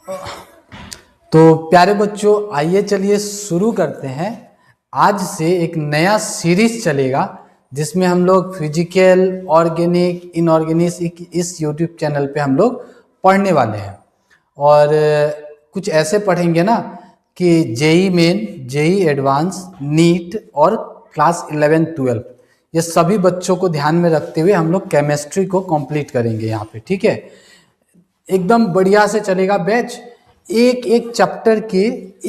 तो प्यारे बच्चों, आइए चलिए शुरू करते हैं। आज से एक नया सीरीज चलेगा जिसमें हम लोग फिजिकल, ऑर्गेनिक, इनऑर्गेनिक इस यूट्यूब चैनल पे हम लोग पढ़ने वाले हैं। और कुछ ऐसे पढ़ेंगे ना कि JEE Main, JEE Advance, NEET और क्लास 11-12 ये सभी बच्चों को ध्यान में रखते हुए हम लोग केमिस्ट्री को कंप्लीट करेंगे यहाँ पे। ठीक है, एकदम बढ़िया से चलेगा बैच। एक एक चैप्टर के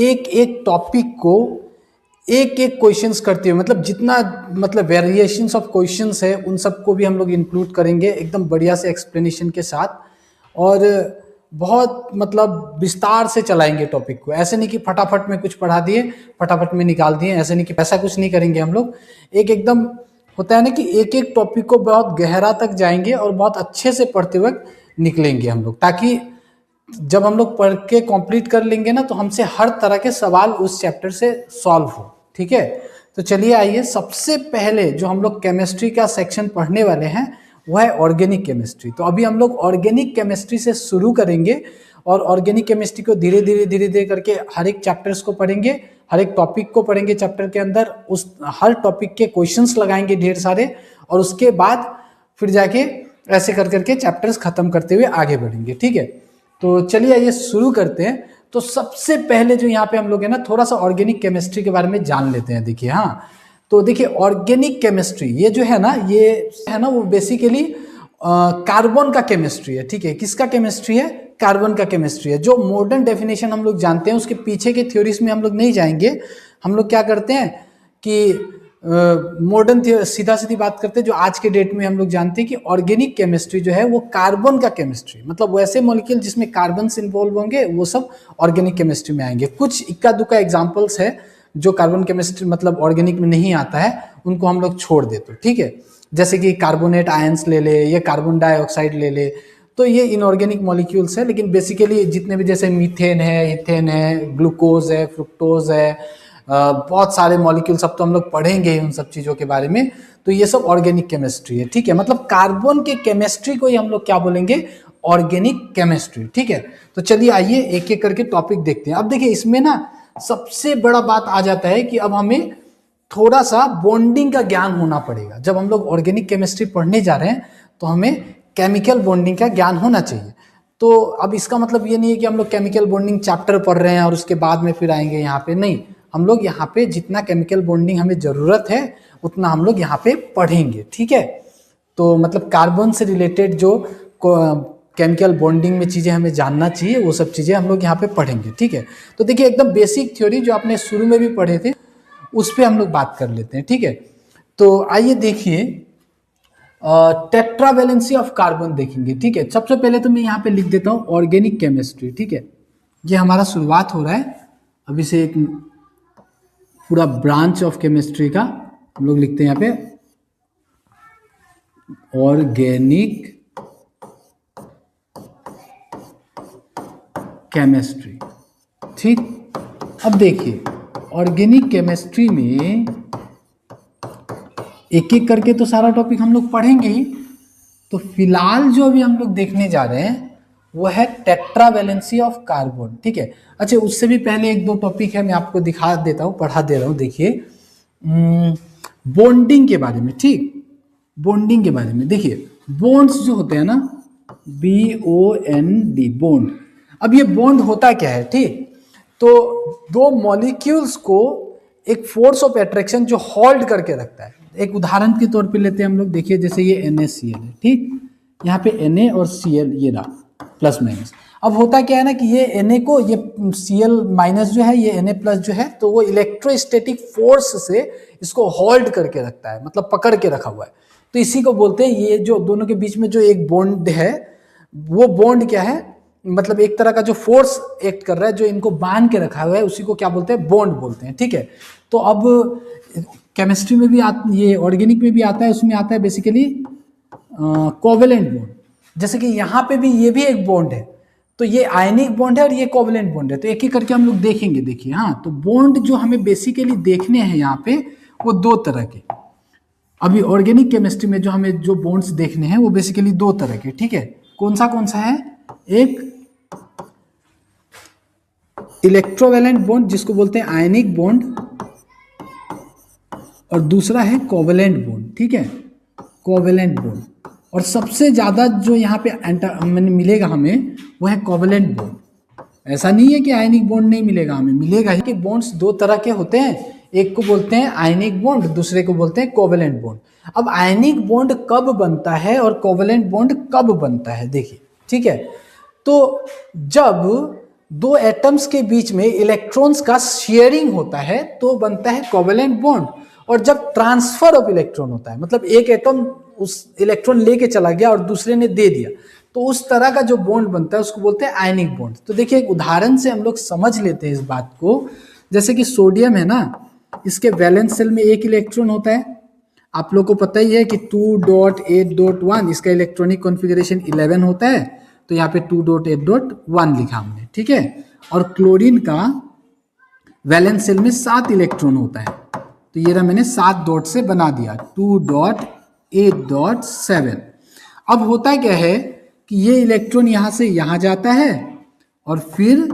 एक एक टॉपिक को एक एक क्वेश्चंस करते हुए, मतलब जितना मतलब वेरिएशंस ऑफ क्वेश्चंस है उन सबको भी हम लोग इंक्लूड करेंगे एकदम बढ़िया से एक्सप्लेनेशन के साथ। और बहुत मतलब विस्तार से चलाएंगे टॉपिक को। ऐसे नहीं कि फटाफट में कुछ पढ़ा दिए, फटाफट में निकाल दिए, ऐसे नहीं कि ऐसा कुछ नहीं करेंगे हम लोग। एक एकदम होता है ना कि एक एक टॉपिक को बहुत गहरा तक जाएंगे और बहुत अच्छे से पढ़ते हुए निकलेंगे हम लोग, ताकि जब हम लोग पढ़ के कंप्लीट कर लेंगे ना तो हमसे हर तरह के सवाल उस चैप्टर से सॉल्व हो। ठीक है, तो चलिए आइए, सबसे पहले जो हम लोग केमिस्ट्री का सेक्शन पढ़ने वाले हैं वो है ऑर्गेनिक केमिस्ट्री। तो अभी हम लोग ऑर्गेनिक केमिस्ट्री से शुरू करेंगे और ऑर्गेनिक केमिस्ट्री को धीरे धीरे करके हर एक चैप्टर्स को पढ़ेंगे, हर एक टॉपिक को पढ़ेंगे चैप्टर के अंदर, उस हर टॉपिक के क्वेश्चंस लगाएंगे ढेर सारे, और उसके बाद फिर जाके ऐसे कर करके चैप्टर्स खत्म करते हुए आगे बढ़ेंगे। ठीक है, तो चलिए आइए शुरू करते हैं। तो सबसे पहले जो यहाँ पे हम लोग है ना, थोड़ा सा ऑर्गेनिक केमिस्ट्री के बारे में जान लेते हैं। देखिए, हाँ, तो देखिए ऑर्गेनिक केमिस्ट्री ये जो है ना, ये है ना वो बेसिकली कार्बन का केमिस्ट्री है। ठीक है, किसका केमिस्ट्री है? कार्बन का केमिस्ट्री है। जो मॉडर्न डेफिनेशन हम लोग जानते हैं उसके पीछे के थ्योरीज में हम लोग नहीं जाएंगे। हम लोग क्या करते हैं कि मॉडर्न सीधा सीधी बात करते हैं। जो आज के डेट में हम लोग जानते हैं कि ऑर्गेनिक केमिस्ट्री जो है वो कार्बन का केमिस्ट्री, मतलब वैसे मॉलिक्यूल जिसमें कार्बन से इन्वॉल्व होंगे वो सब ऑर्गेनिक केमिस्ट्री में आएंगे। कुछ इक्का दुक्का एग्जांपल्स है जो कार्बन केमिस्ट्री मतलब ऑर्गेनिक में नहीं आता है, उनको हम लोग छोड़ देते। ठीक है, जैसे कि कार्बोनेट आयंस ले ले, ये कार्बन डाइऑक्साइड ले ले, तो ये इनऑर्गेनिक मॉलिक्यूल्स है। लेकिन बेसिकली जितने भी जैसे मीथेन है, इथेन है, ग्लूकोज है, फ्रुक्टोज है, बहुत सारे मॉलिक्यूल, सब तो हम लोग पढ़ेंगे उन सब चीज़ों के बारे में। तो ये सब ऑर्गेनिक केमिस्ट्री है। ठीक है, मतलब कार्बन के केमिस्ट्री को ही हम लोग क्या बोलेंगे? Organic chemistry. ठीक है, तो चलिए आइए एक एक करके टॉपिक देखते हैं। अब देखिए इसमें ना सबसे बड़ा बात आ जाता है कि अब हमें थोड़ा सा बॉन्डिंग का ज्ञान होना पड़ेगा। जब हम लोग ऑर्गेनिक केमिस्ट्री पढ़ने जा रहे हैं तो हमें केमिकल बॉन्डिंग का ज्ञान होना चाहिए। तो अब इसका मतलब ये नहीं है कि हम लोग केमिकल बॉन्डिंग चैप्टर पढ़ रहे हैं और उसके बाद में फिर आएंगे यहाँ पे, नहीं। हम लोग यहाँ पे जितना केमिकल बॉन्डिंग हमें जरूरत है उतना हम लोग यहाँ पे पढ़ेंगे। ठीक है, तो मतलब कार्बन से रिलेटेड जो केमिकल बॉन्डिंग में चीज़ें हमें जानना चाहिए वो सब चीज़ें हम लोग यहाँ पे पढ़ेंगे। ठीक है, तो देखिए एकदम बेसिक थ्योरी जो आपने शुरू में भी पढ़े थे उस पर हम लोग बात कर लेते हैं। ठीक है, तो आइए देखिए टेट्रावैलेंसी ऑफ कार्बन देखेंगे। ठीक है, सबसे पहले तो मैं यहाँ पे लिख देता हूँ ऑर्गेनिक केमिस्ट्री। ठीक है, ये हमारा शुरुआत हो रहा है अभी से एक पूरा ब्रांच ऑफ केमिस्ट्री का। हम लोग लिखते हैं यहाँ पे ऑर्गेनिक केमिस्ट्री। ठीक, अब देखिए ऑर्गेनिक केमिस्ट्री में एक एक करके तो सारा टॉपिक हम लोग पढ़ेंगे ही। तो फिलहाल जो अभी हम लोग देखने जा रहे हैं वो है टेट्रावैलेंसी ऑफ कार्बन। ठीक है, अच्छा उससे भी पहले एक दो टॉपिक है, मैं आपको दिखा देता हूँ, पढ़ा दे रहा हूँ। देखिए बॉन्डिंग के बारे में। ठीक, बॉन्डिंग के बारे में देखिए, बॉन्ड्स जो होते हैं ना, BOND, बॉन्ड। अब ये बॉन्ड होता क्या है? ठीक, तो दो मॉलिक्यूल्स को एक फोर्स ऑफ अट्रैक्शन जो होल्ड करके रखता है। एक उदाहरण के तौर पे लेते हैं हम लोग, देखिए जैसे ये NaCl है। ठीक, यहाँ पे Na और Cl ये रहा प्लस माइनस। अब होता क्या है ना कि ये Na को, ये Cl माइनस जो है, ये Na प्लस जो है, तो वो इलेक्ट्रोस्टैटिक फोर्स से इसको होल्ड करके रखता है, मतलब पकड़ के रखा हुआ है। तो इसी को बोलते हैं, ये जो दोनों के बीच में जो एक बॉन्ड है वो बॉन्ड क्या है, मतलब एक तरह का जो फोर्स एक्ट कर रहा है, जो इनको बांध के रखा हुआ है, उसी को क्या बोलते हैं? बॉन्ड बोलते हैं। ठीक है, तो अब केमिस्ट्री में भी ये ऑर्गेनिक में भी आता है, उसमें आता है बेसिकली कोवेलेंट बॉन्ड। जैसे कि यहाँ पे भी ये भी एक बॉन्ड है, तो ये आयनिक बॉन्ड है और ये कोवेलेंट बॉन्ड है। तो एक एक करके हम लोग देखेंगे। देखिए, हाँ, तो बॉन्ड जो हमें बेसिकली देखने हैं यहाँ पे वो दो तरह के। अभी ऑर्गेनिक केमिस्ट्री में जो हमें जो बॉन्ड्स देखने हैं वो बेसिकली दो तरह के। ठीक है, कौन सा है? एक इलेक्ट्रोवैलेंट बॉन्ड जिसको बोलते हैं आयनिक बॉन्ड, और दूसरा है कोवैलेंट बॉन्ड, ठीक है, कोवैलेंट बॉन्ड। और सबसे ज़्यादा जो यहाँ पे मिलेगा हमें वो है कोवैलेंट बॉन्ड। ऐसा नहीं है कि आयनिक बॉन्ड नहीं मिलेगा, हमें मिलेगा ही। कि बॉन्ड्स दो तरह के होते हैं, एक को बोलते हैं आयनिक बॉन्ड, दूसरे को बोलते हैं कोवैलेंट बॉन्ड। अब आयनिक बॉन्ड कब बनता है और कोवैलेंट बॉन्ड कब बनता है, देखिए, ठीक है। तो जब दो एटम्स के बीच में इलेक्ट्रॉन्स का शेयरिंग होता है तो बनता है कोवैलेंट बॉन्ड। और जब ट्रांसफर ऑफ इलेक्ट्रॉन होता है, मतलब एक एटम उस इलेक्ट्रॉन लेके चला गया और दूसरे ने दे दिया, तो उस तरह का जो बॉन्ड बनता है उसको बोलते हैं आयनिक बॉन्ड। तो देखिए एक उदाहरण से हम लोग समझ लेते हैं इस बात को। जैसे कि सोडियम है ना, इसके वैलेंस शेल में एक इलेक्ट्रॉन होता है, आप लोग को पता ही है कि 2.8.1, इसका इलेक्ट्रॉनिक कॉन्फ़िगरेशन 11 होता है, तो यहाँ पे 2.8.1 लिखा हमने, ठीक है। और क्लोरीन का वैलेंस शेल में 7 इलेक्ट्रॉन होता है, तो ये रहा मैंने 7 डॉट से बना दिया 2.8.7। अब होता क्या है कि ये इलेक्ट्रॉन यहाँ से यहाँ जाता है और फिर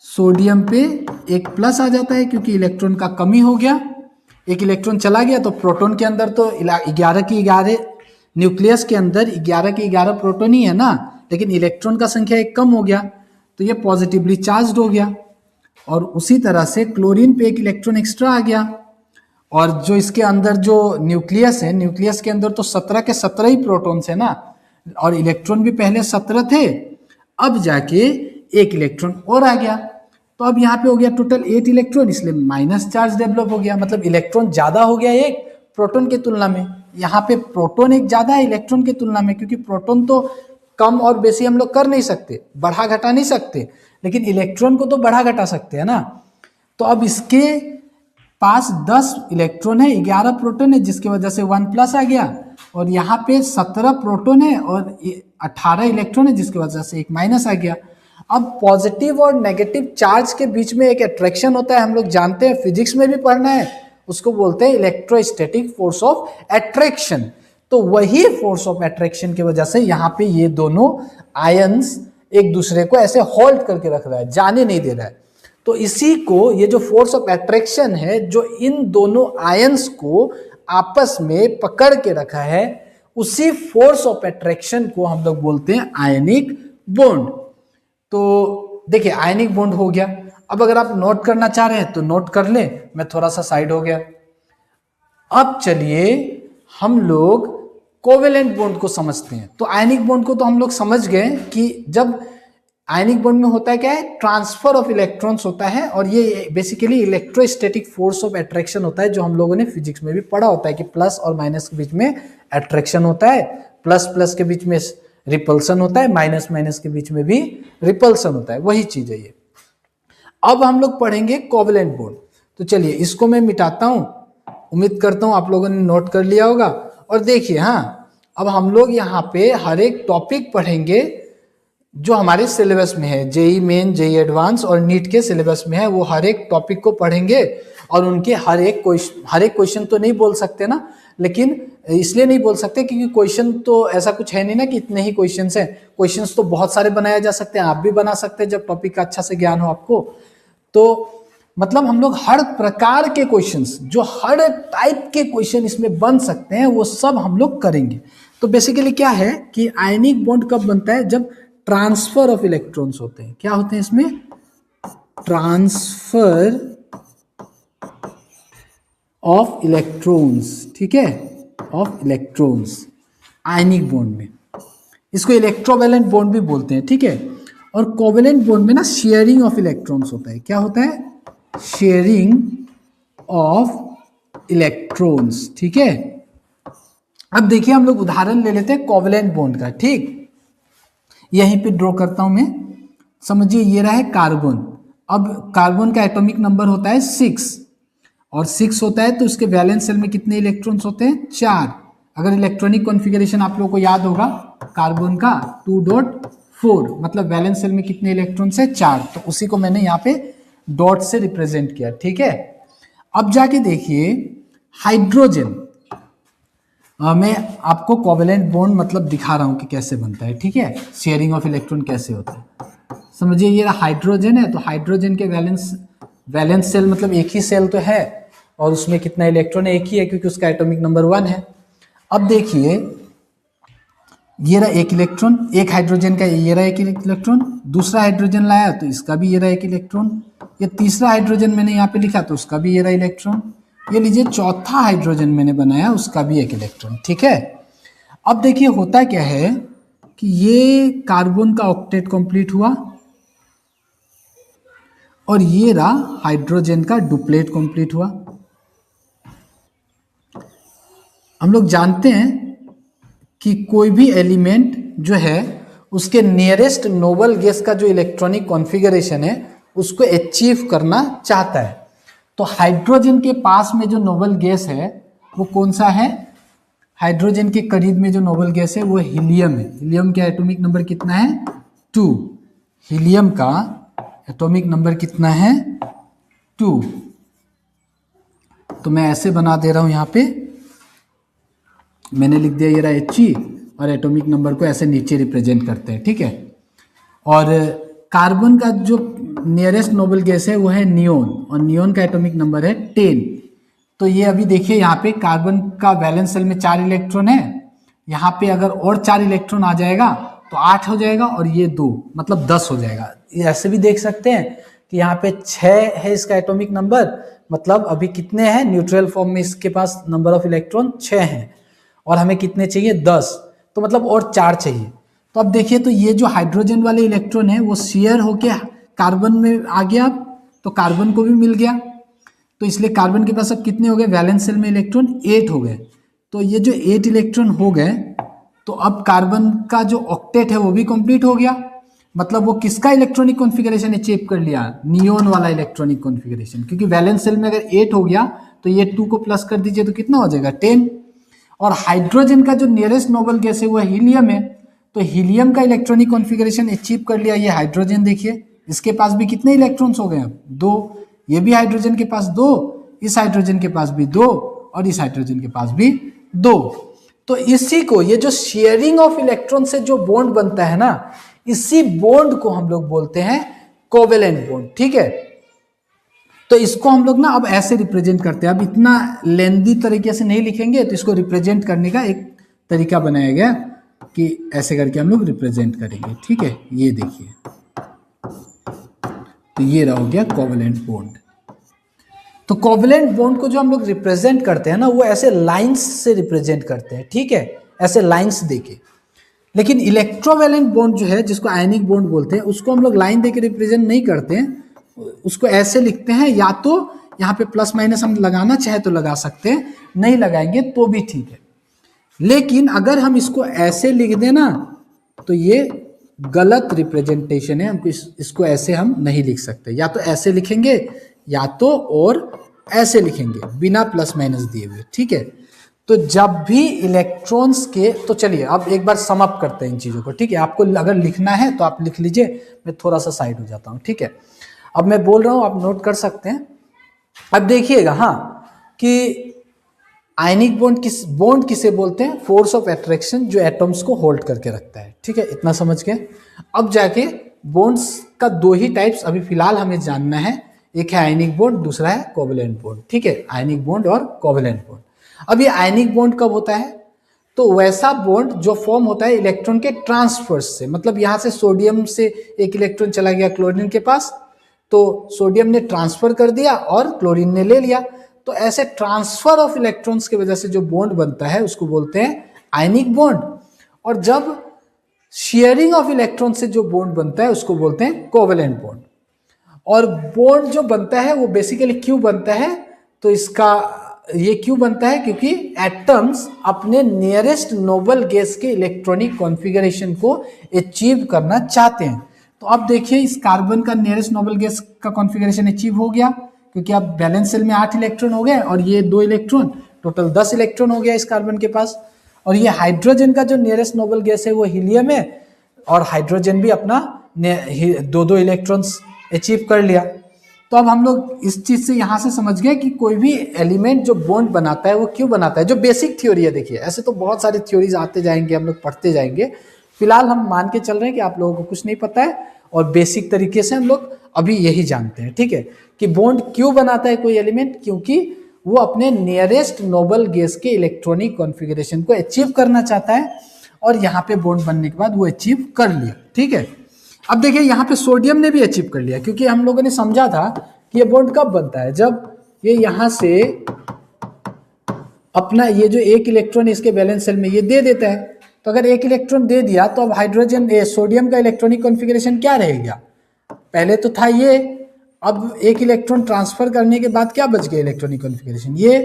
सोडियम पे एक प्लस आ जाता है क्योंकि इलेक्ट्रॉन का कमी हो गया, एक इलेक्ट्रॉन चला गया। तो प्रोटॉन के अंदर तो 11 की 11, न्यूक्लियस के अंदर 11 की 11 प्रोटॉन ही है ना, लेकिन इलेक्ट्रॉन का संख्या एक कम हो गया तो ये पॉजिटिवली चार्ज्ड हो गया। और उसी तरह से क्लोरीन पे एक इलेक्ट्रॉन एक्स्ट्रा आ गया, और जो इसके अंदर जो न्यूक्लियस है, न्यूक्लियस के अंदर तो 17 के 17 ही प्रोटॉन्स है ना, और इलेक्ट्रॉन भी पहले 17 थे, अब जाके एक इलेक्ट्रॉन और आ गया, तो अब यहाँ पे हो गया टोटल 8 इलेक्ट्रॉन, इसलिए माइनस चार्ज डेवलप हो गया, मतलब इलेक्ट्रॉन ज्यादा हो गया एक प्रोटॉन के तुलना में। यहाँ पे प्रोटॉन एक ज्यादा है इलेक्ट्रॉन के तुलना में, क्योंकि प्रोटॉन तो कम और बेसी हम लोग कर नहीं सकते, बढ़ा घटा नहीं सकते, लेकिन इलेक्ट्रॉन को तो बढ़ा घटा सकते हैं ना। तो अब इसके पास 10 इलेक्ट्रॉन है, 11 प्रोटॉन है, जिसकी वजह से 1 प्लस आ गया, और यहाँ पे 17 प्रोटॉन है और 18 इलेक्ट्रॉन है, जिसकी वजह से एक माइनस आ गया। अब पॉजिटिव और नेगेटिव चार्ज के बीच में एक अट्रैक्शन होता है, हम लोग जानते हैं, फिजिक्स में भी पढ़ना है, उसको बोलते हैं इलेक्ट्रोस्टैटिक फोर्स ऑफ अट्रैक्शन। तो वही फोर्स ऑफ अट्रैक्शन की वजह से यहाँ पे ये दोनों आयंस एक दूसरे को ऐसे होल्ड करके रख रहा है, जाने नहीं दे रहा है। तो इसी को, ये जो फोर्स ऑफ अट्रैक्शन है जो इन दोनों आयंस को आपस में पकड़ के रखा है, उसी फोर्स ऑफ अट्रैक्शन को हम लोग बोलते हैं आयनिक बॉन्ड। तो देखिए आयनिक बॉन्ड हो गया। अब अगर आप नोट करना चाह रहे हैं तो नोट कर ले, मैं थोड़ा सा साइड हो गया। अब चलिए हम लोग कोवेलेंट बॉन्ड को समझते हैं। तो आयनिक बॉन्ड को तो हम लोग समझ गए कि जब आयनिक बॉन्ड में होता है क्या है, ट्रांसफर ऑफ इलेक्ट्रॉन्स होता है, और ये basically electrostatic force of attraction होता है, जो हम लोगों ने फिजिक्स में भी पढ़ा होता है कि प्लस और माइनस के बीच में अट्रैक्शन होता है, प्लस प्लस के बीच में रिपल्सन होता है, माइनस माइनस के बीच में भी रिपल्सन होता है, वही चीज है ये। अब हम लोग पढ़ेंगे कोवेलेंट बॉन्ड। तो चलिए इसको मैं मिटाता हूं, उम्मीद करता हूं आप लोगों ने नोट कर लिया होगा। और देखिए हाँ, अब हम लोग यहाँ पे हर एक टॉपिक पढ़ेंगे जो हमारे सिलेबस में है, जेई मेन, जेई एडवांस और नीट के सिलेबस में है, वो हर एक टॉपिक को पढ़ेंगे। और उनके हर एक क्वेश्चन तो नहीं बोल सकते ना, लेकिन इसलिए नहीं बोल सकते क्योंकि क्वेश्चन तो ऐसा कुछ है नहीं ना कि इतने ही क्वेश्चंस हैं। क्वेश्चंस तो बहुत सारे बनाए जा सकते हैं, आप भी बना सकते हैं जब टॉपिक का अच्छा से ज्ञान हो आपको। तो मतलब हम लोग हर प्रकार के क्वेश्चंस, जो हर टाइप के क्वेश्चन इसमें बन सकते हैं, वो सब हम लोग करेंगे। तो बेसिकली क्या है कि आयनिक बॉन्ड कब बनता है, जब ट्रांसफर ऑफ इलेक्ट्रॉन्स होते हैं। क्या होते हैं इसमें, ट्रांसफर ऑफ इलेक्ट्रॉन्स, ठीक है, ऑफ इलेक्ट्रॉन्स आयनिक बॉन्ड में। इसको इलेक्ट्रोवैलेंट बॉन्ड भी बोलते हैं, ठीक है। और कोवेलेंट बॉन्ड में ना शेयरिंग ऑफ इलेक्ट्रॉन्स होता है। क्या होता है, शेयरिंग ऑफ इलेक्ट्रॉन्स, ठीक है। अब देखिए हम लोग उदाहरण ले लेते हैं कोवेलेंट बॉन्ड का, ठीक। यहीं पे ड्रॉ करता हूं मैं, समझिए ये रहा है कार्बन। अब कार्बन का एटॉमिक नंबर होता है 6, और 6 होता है तो उसके वैलेंस शेल में कितने इलेक्ट्रॉन्स होते हैं, 4। अगर इलेक्ट्रॉनिक कॉन्फ़िगरेशन आप लोगों को याद होगा कार्बन का 2.4, मतलब वैलेंस शेल में कितने इलेक्ट्रॉन्स है, 4। तो उसी को मैंने यहाँ पे डॉट से रिप्रेजेंट किया, ठीक है। अब जाके देखिए हाइड्रोजन, मैं आपको कोवेलेंट बॉन्ड मतलब दिखा रहा हूं कि कैसे बनता है, ठीक है, शेयरिंग ऑफ इलेक्ट्रॉन कैसे होता है। समझिए ये हाइड्रोजन है, तो हाइड्रोजन के वैलेंस सेल मतलब एक ही सेल तो है और उसमें कितना इलेक्ट्रॉन है, एक ही है क्योंकि उसका एटॉमिक नंबर 1 है। अब देखिए ये रहा एक इलेक्ट्रॉन, एक हाइड्रोजन का ये रहा एक इलेक्ट्रॉन, दूसरा हाइड्रोजन लाया तो इसका भी ये रहा एक इलेक्ट्रॉन, ये तीसरा हाइड्रोजन मैंने यहाँ पे लिखा तो उसका भी ये रहा इलेक्ट्रॉन, ये लीजिए चौथा हाइड्रोजन मैंने बनाया उसका भी एक इलेक्ट्रॉन। ठीक है, अब देखिए होता क्या है कि ये कार्बन का ऑक्टेट कंप्लीट हुआ और ये रहा हाइड्रोजन का डुप्लेट कंप्लीट हुआ। हम लोग जानते हैं कि कोई भी एलिमेंट जो है उसके नियरेस्ट नोबल गैस का जो इलेक्ट्रॉनिक कॉन्फ़िगरेशन है उसको अचीव करना चाहता है। तो हाइड्रोजन के पास में जो नोबल गैस है वो कौन सा है? हाइड्रोजन के करीब में जो नोबल गैस है वो हीलियम है। हीलियम का एटॉमिक नंबर कितना है? 2। हीलियम का एटॉमिक नंबर कितना है? 2। तो मैं ऐसे बना दे रहा हूं, यहां पे मैंने लिख दिया ये रहा He और एटॉमिक नंबर को ऐसे नीचे रिप्रेजेंट करते हैं। ठीक है, और कार्बन का जो नियरेस्ट नोबल गैस है वो है नियोन और नियोन का एटॉमिक नंबर है 10। तो ये अभी देखिए यहाँ पे कार्बन का वैलेंस शेल में 4 इलेक्ट्रॉन है, यहाँ पे अगर और 4 इलेक्ट्रॉन आ जाएगा तो 8 हो जाएगा और ये 2 मतलब 10 हो जाएगा। ऐसे भी देख सकते हैं कि यहाँ पे 6 है इसका एटॉमिक नंबर, मतलब अभी कितने हैं न्यूट्रल फॉर्म में इसके पास नंबर ऑफ इलेक्ट्रॉन 6 हैं और हमें कितने चाहिए? 10, तो मतलब और 4 चाहिए। तो अब देखिए तो ये जो हाइड्रोजन वाले इलेक्ट्रॉन है वो शेयर होके कार्बन में आ गया, तो कार्बन को भी मिल गया, तो इसलिए कार्बन के पास अब कितने हो गए? वैलेंस शेल में इलेक्ट्रॉन 8 हो गए। तो ये जो 8 इलेक्ट्रॉन हो गए तो अब कार्बन का जो ऑक्टेट है वो भी कंप्लीट हो गया, मतलब वो किसका इलेक्ट्रॉनिक कॉन्फ़िगरेशन अचीव कर लिया? नियोन वाला इलेक्ट्रॉनिक कॉन्फ़िगरेशन, क्योंकि वैलेंस शेल में अगर 8 हो गया तो ये 2 को प्लस कर दीजिए तो कितना हो जाएगा? 10। और हाइड्रोजन का जो नियरेस्ट नोबल गैस है वो हीलियम है, तो हीलियम का इलेक्ट्रॉनिक कॉन्फ़िगरेशन अचीव कर लिया ये हाइड्रोजन। देखिए इसके पास भी कितने इलेक्ट्रॉन्स हो गए? 2। ये भी हाइड्रोजन के पास 2, इस हाइड्रोजन के पास भी 2 और इस हाइड्रोजन के पास भी 2। तो इसी को, ये जो शेयरिंग ऑफ इलेक्ट्रॉन से जो बॉन्ड बनता है ना, इसी बॉन्ड को हम लोग बोलते हैं कोवेलेंट बॉन्ड। ठीक है, तो इसको हम लोग ना अब ऐसे रिप्रेजेंट करते हैं। अब इतना लेंदी तरीके से नहीं लिखेंगे, तो इसको रिप्रेजेंट करने का एक तरीका बनाया गया कि ऐसे करके हम लोग रिप्रेजेंट करेंगे। ठीक है, ये देखिए, तो ये रहा हो गया कोवेलेंट बॉन्ड। तो कोवेलेंट बॉन्ड को जो हम लोग रिप्रेजेंट करते हैं ना, वो ऐसे लाइंस से रिप्रेजेंट करते हैं। ठीक है, ऐसे लाइंस देके। लेकिन इलेक्ट्रोवैलेंट बॉन्ड जो है, जिसको आयनिक बॉन्ड बोलते हैं, उसको हम लोग लाइन देके रिप्रेजेंट नहीं करते हैं, उसको ऐसे लिखते हैं। या तो यहाँ पे प्लस माइनस हम लगाना चाहे तो लगा सकते हैं, नहीं लगाएंगे तो भी ठीक है। लेकिन अगर हम इसको ऐसे लिख दें ना तो ये गलत रिप्रेजेंटेशन है, हमको इसको ऐसे हम नहीं लिख सकते। या तो ऐसे लिखेंगे या तो और ऐसे लिखेंगे बिना प्लस माइनस दिए हुए। ठीक है, तो जब भी इलेक्ट्रॉन्स के, तो चलिए अब एक बार सम अप करते हैं इन चीज़ों को। ठीक है, आपको अगर लिखना है तो आप लिख लीजिए, मैं थोड़ा सा साइड हो जाता हूँ। ठीक है, अब मैं बोल रहा हूँ, आप नोट कर सकते हैं। अब देखिएगा हाँ कि आयनिक बॉन्ड किसे बोलते हैं? फोर्स ऑफ अट्रैक्शन जो एटम्स को होल्ड करके रखता है। ठीक है, इतना समझ गए। अब जाके बॉन्ड्स का 2 ही टाइप्स अभी फिलहाल हमें जानना है, एक है आयनिक बॉन्ड, दूसरा है कोवेलेंट बॉन्ड। ठीक है, आयनिक बॉन्ड और कोवेलेंट बॉन्ड। अब ये आयनिक बॉन्ड कब होता है? तो वैसा बॉन्ड जो फॉर्म होता है इलेक्ट्रॉन के ट्रांसफर से, मतलब यहाँ से सोडियम से एक इलेक्ट्रॉन चला गया क्लोरीन के पास, तो सोडियम ने ट्रांसफर कर दिया और क्लोरीन ने ले लिया। तो ऐसे ट्रांसफर ऑफ इलेक्ट्रॉन्स की वजह से जो बॉन्ड बनता है उसको बोलते हैं आयनिक बॉन्ड। और जब शेयरिंग ऑफ इलेक्ट्रॉन से जो बॉन्ड बनता है उसको बोलते हैं कोवेलेंट बॉन्ड। और बॉन्ड जो बनता है वो बेसिकली क्यों बनता है? तो इसका ये क्यों बनता है? क्योंकि एटम्स अपने नियरेस्ट नोबल गैस के इलेक्ट्रॉनिक कॉन्फ़िगरेशन को अचीव करना चाहते हैं। तो अब देखिए इस कार्बन का नियरेस्ट नोबल गैस का कॉन्फ़िगरेशन अचीव हो गया, क्योंकि अब बैलेंस शेल में 8 इलेक्ट्रॉन हो गए और ये 2 इलेक्ट्रॉन, टोटल 10 इलेक्ट्रॉन हो गया इस कार्बन के पास। और ये हाइड्रोजन का जो नियरेस्ट नोबल गैस है वो हीलियम है, और हाइड्रोजन भी अपना 2-2 इलेक्ट्रॉन्स अचीव कर लिया। तो अब हम लोग इस चीज से यहाँ से समझ गए कि कोई भी एलिमेंट जो बॉन्ड बनाता है वो क्यों बनाता है, जो बेसिक थ्योरी है। देखिए ऐसे तो बहुत सारी थ्योरीज आते जाएंगे, हम लोग पढ़ते जाएंगे। फिलहाल हम मान के चल रहे हैं कि आप लोगों को कुछ नहीं पता है और बेसिक तरीके से हम लोग अभी यही जानते हैं, ठीक है, कि बॉन्ड क्यों बनाता है कोई एलिमेंट, क्योंकि वो अपने नियरेस्ट नोबल गैस के इलेक्ट्रॉनिक कॉन्फ़िगरेशन को अचीव करना चाहता है, और यहाँ पे बॉन्ड बनने के बाद वो अचीव कर लिया, ठीक है। अब देखिए यहाँ पे सोडियम ने भी अचीव कर लिया, क्योंकि हम लोगों ने समझा था कि ये बॉन्ड कब बनता है, जब ये यहाँ से अपना ये जो एक इलेक्ट्रॉन इसके वैलेंस शेल में ये दे देता है। तो अगर एक इलेक्ट्रॉन दे दिया तो अब हाइड्रोजन सोडियम का इलेक्ट्रॉनिक कॉन्फ़िगरेशन क्या रहेगा, पहले तो था ये, अब एक इलेक्ट्रॉन ट्रांसफर करने के बाद क्या बच गया इलेक्ट्रॉनिक कॉन्फ़िगरेशन, ये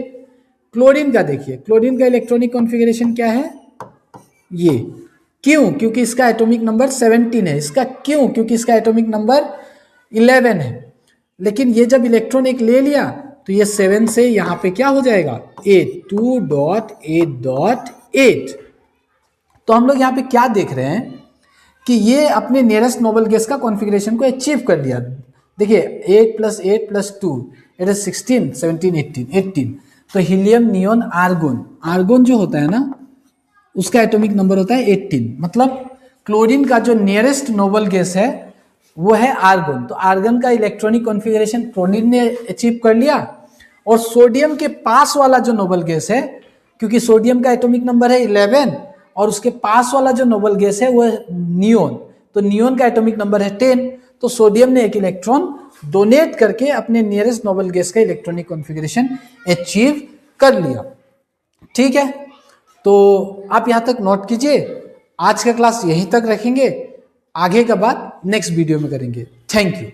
क्लोरीन का। देखिए क्लोरीन का इलेक्ट्रॉनिक कॉन्फ़िगरेशन क्या है, ये। क्यों? क्योंकि इसका एटॉमिक नंबर 17 है। इसका क्यों? क्योंकि इसका एटॉमिक नंबर 11 है। लेकिन ये जब इलेक्ट्रॉन एक ले लिया तो ये 7 से यहाँ पे क्या हो जाएगा 8, 2.8.8। तो हम लोग यहाँ पे क्या देख रहे हैं कि ये अपने नियरेस्ट नोबल गैस का कॉन्फ़िगरेशन को अचीव कर लिया। देखिए 8 + 8 + 2 इट इज 16, 17, 18। तो हीलियम, नियोन, आर्गोन, आर्गोन जो होता है ना उसका एटॉमिक नंबर होता है 18। मतलब क्लोरीन का जो नियरेस्ट नोबल गैस है वो है आर्गोन। तो आर्गन का इलेक्ट्रॉनिक कॉन्फ़िगरेशन क्लोरीन ने अचीव कर लिया, और सोडियम के पास वाला जो नोबल गैस है, क्योंकि सोडियम का एटॉमिक नंबर है 11 और उसके पास वाला जो नोबल गैस है वो है नियोन, तो नियोन का एटॉमिक नंबर है 10। तो सोडियम ने एक इलेक्ट्रॉन डोनेट करके अपने नियरेस्ट नोबल गैस का इलेक्ट्रॉनिक कॉन्फ़िगरेशन अचीव कर लिया, ठीक है। तो आप यहाँ तक नोट कीजिए। आज का क्लास यहीं तक रखेंगे, आगे का बात नेक्स्ट वीडियो में करेंगे। Thank you.